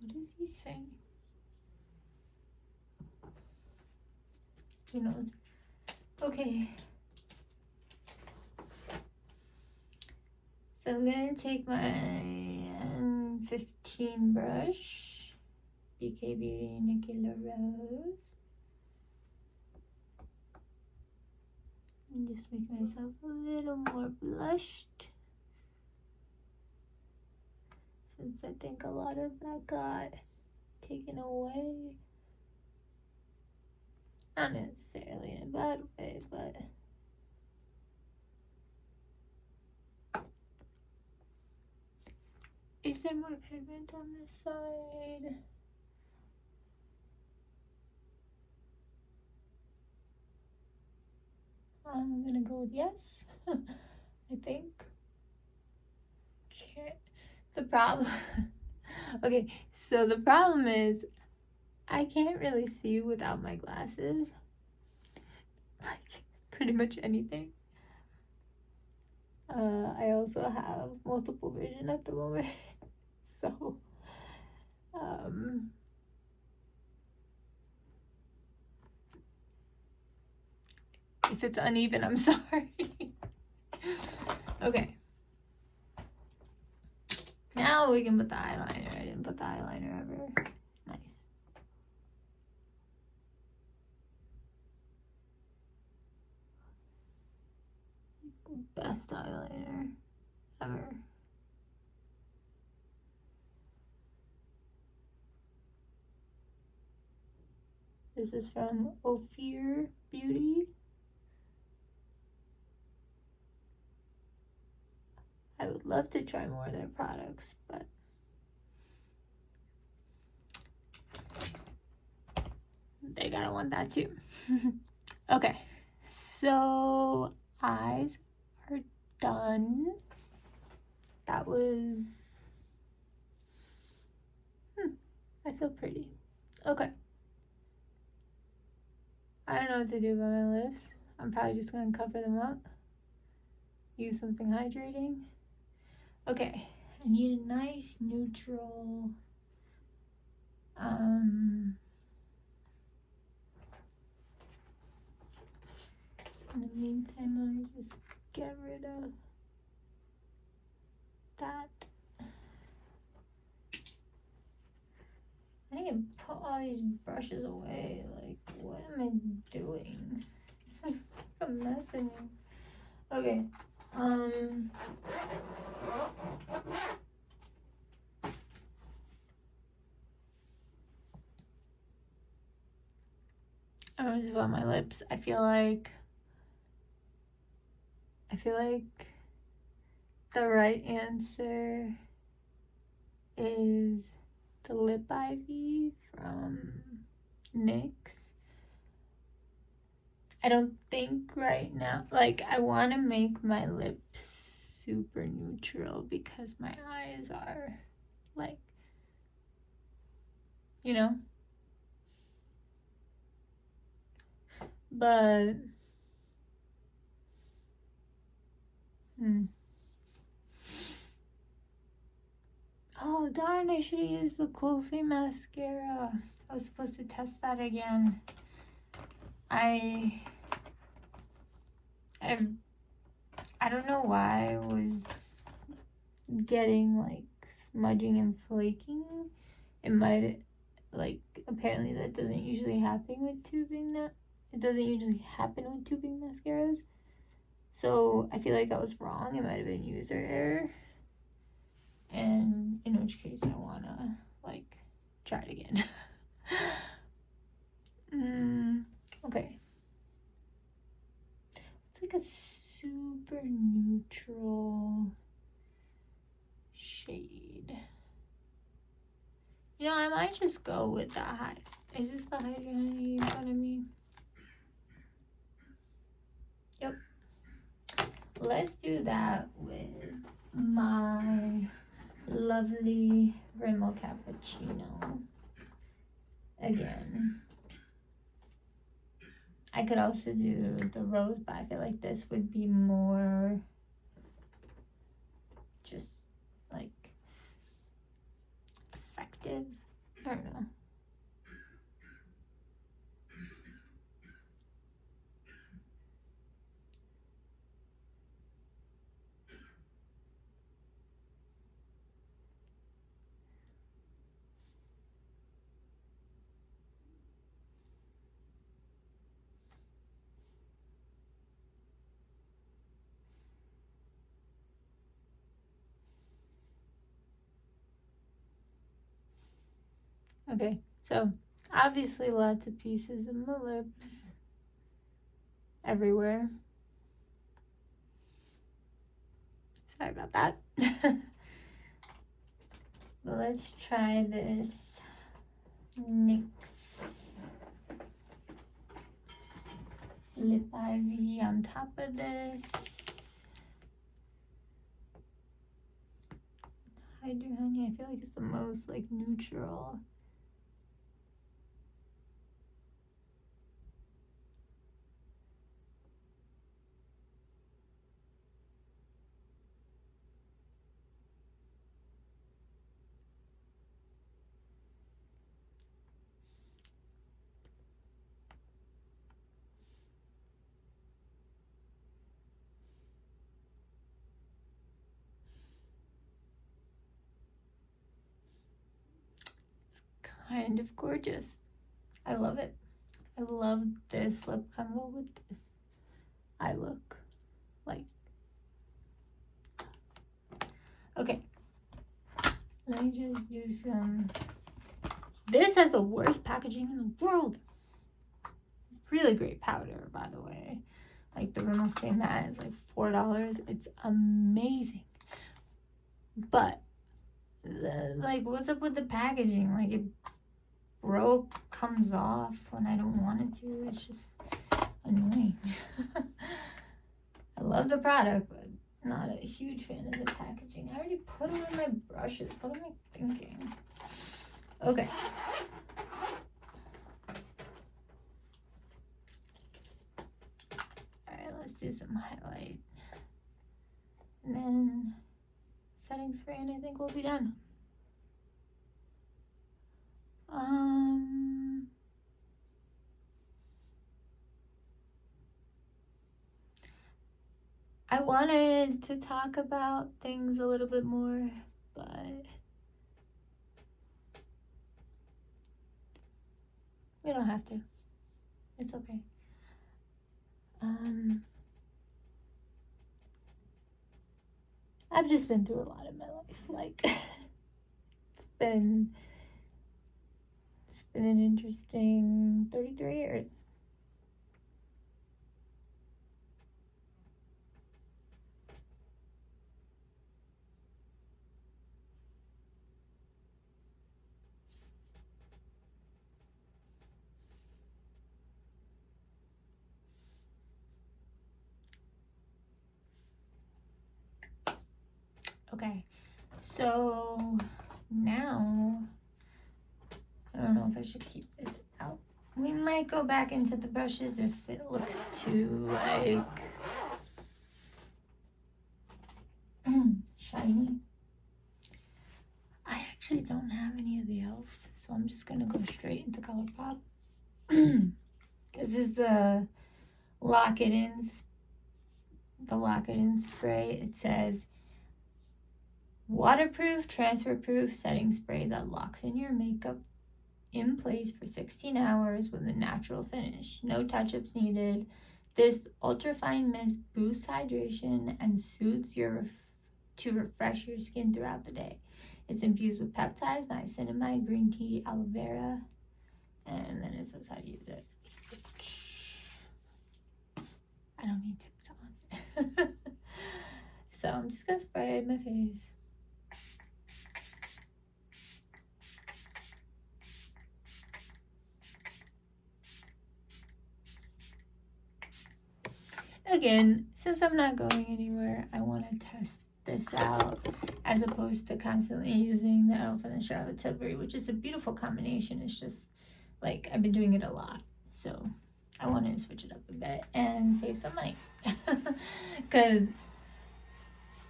What is he saying? Who knows? Okay. So I'm gonna take my 15 brush, BK Beauty Nicola Rose, and just make myself a little more blushed, since I think a lot of that got taken away. Not necessarily in a bad way, but is there more pigment on this side? I'm gonna go with yes. I think. The problem. Okay, so the problem is I can't really see without my glasses. Like, pretty much anything. I also have multiple vision at the moment. So, if it's uneven, I'm sorry. Okay. Now we can put the eyeliner. I didn't put the eyeliner ever. Nice. Best eyeliner ever. This is from Ophir Beauty. I would love to try more of their products, but they gotta want that too. Okay, so eyes are done. That was, I feel pretty. Okay. I don't know what to do about my lips. I'm probably just gonna cover them up. Use something hydrating. Okay, I need a nice neutral, in the meantime, let me just get rid of that. I need to put all these brushes away. Like, what am I doing? I'm messing you. Okay. I'm gonna do on my lips. I feel like the right answer is the Lip Ivy from NYX. I don't think right now, like, I want to make my lips super neutral because my eyes are like, you know, but oh darn, I should have used the Kofi mascara. I was supposed to test that again. I've I don't know why I was getting like smudging and flaking. It might, like, apparently that doesn't usually happen with tubing mascaras. So I feel like I was wrong. It might have been user error. And in which case I wanna like try it again. Okay. It's like a super neutral shade. You know, I might just go with the high. Is this the Hydra Honey in front of me? Yep. Let's do that with my lovely Rimmel Cappuccino again. I could also do the rose, but I feel like this would be more just like effective. I don't know. Okay, so obviously lots of pieces of my lips everywhere. Sorry about that. But let's try this NYX Lip Ivy on top of this. Hydra Honey, I feel like it's the most like neutral. Kind of gorgeous. I love it. I love this lip combo with this eye look. Like, okay. Let me just do some. This has the worst packaging in the world. Really great powder, by the way. Like the Rimmel Stay Matte is like $4. It's amazing. But like, what's up with the packaging? Like, it broke, comes off when I don't want it to. It's just annoying. I love the product, but not a huge fan of the packaging. I already put them in my brushes. What am I thinking? Okay. Alright, let's do some highlight. And then setting spray, and I think we'll be done. I wanted to talk about things a little bit more, but we don't have to. It's okay. I've just been through a lot in my life. Like, it's been an interesting 33 years. Okay, so now I don't know if I should keep this out. We might go back into the brushes if it looks too like shiny. I actually don't have any of the e.l.f., so I'm just gonna go straight into ColourPop. This is the Lock It In the lock-it-in spray. It says waterproof, transfer-proof setting spray that locks in your makeup in place for 16 hours with a natural finish. No touch-ups needed. This ultra-fine mist boosts hydration and soothes to refresh your skin throughout the day. It's infused with peptides, niacinamide, green tea, aloe vera, and then it says how to use it. I don't need tips on. So I'm just gonna spray it in my face. Again, since I'm not going anywhere, I want to test this out as opposed to constantly using the e.l.f. and the Charlotte Tilbury, which is a beautiful combination. It's just like I've been doing it a lot, so I wanted to switch it up a bit and save some money because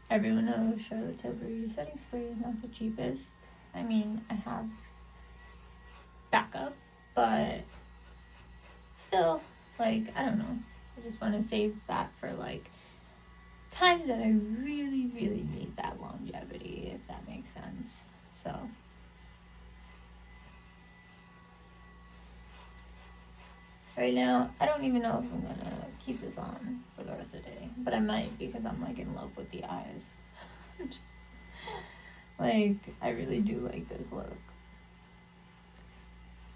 everyone knows Charlotte Tilbury setting spray is not the cheapest. I mean, I have backup, but still, like, I don't know. I just want to save that for like times that I really, really need that longevity, if that makes sense. So right now, I don't even know if I'm gonna keep this on for the rest of the day, but I might because I'm like in love with the eyes. Just, like, I really do like this look.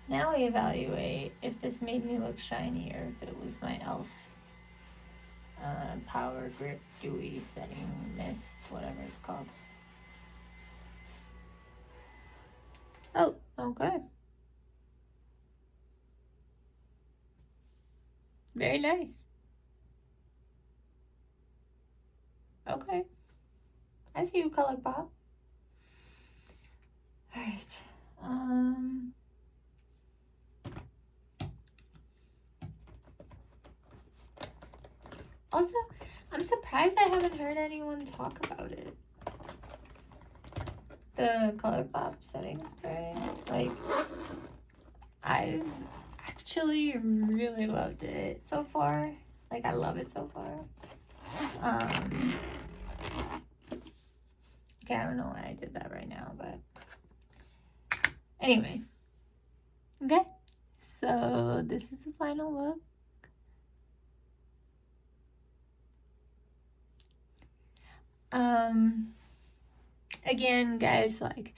Now we evaluate if this made me look shiny or if it was my e.l.f. Power Grip Dewy Setting Mist, whatever it's called. Oh, okay. Very nice. Okay. I see you, ColourPop. Alright. Also, I'm surprised I haven't heard anyone talk about it. The ColourPop setting spray. Like, I've actually really loved it so far. Like, I love it so far. Okay, I don't know why I did that right now, but anyway. Okay, so this is the final look. Again, guys, like,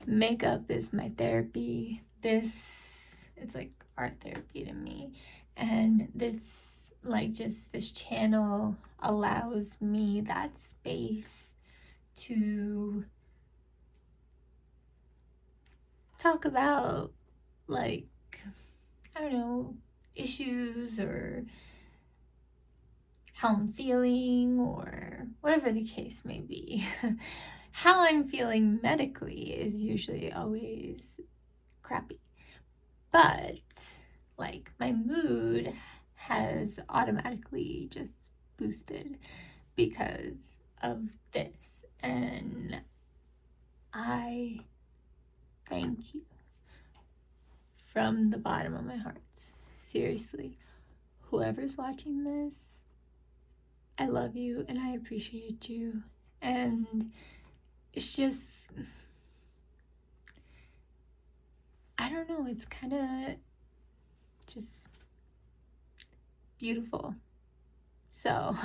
makeup is my therapy. It's like art therapy to me. And this, like, just this channel allows me that space to talk about, like, I don't know, issues or how I'm feeling or whatever the case may be. How I'm feeling medically is usually always crappy. But, like, my mood has automatically just boosted because of this. And I thank you from the bottom of my heart. Seriously, whoever's watching this, I love you and I appreciate you. And it's just, I don't know, it's kind of just beautiful. So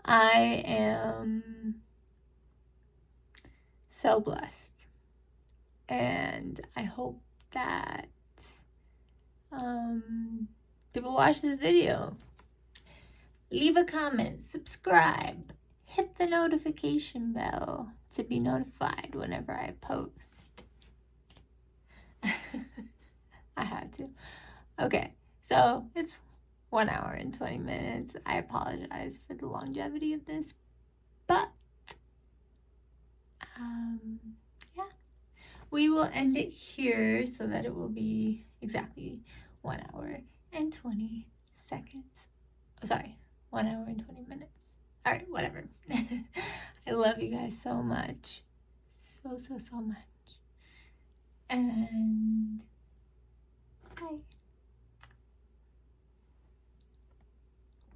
I am so blessed. And I hope that people watch this video. Leave a comment, subscribe, hit the notification bell to be notified whenever I post. I had to. Okay, so it's 1 hour and 20 minutes. I apologize for the longevity of this, but yeah, we will end it here so that it will be exactly 1 hour and 20 seconds. Oh, sorry, 1 hour and 20 minutes. All right, whatever. I love you guys so much. So much. And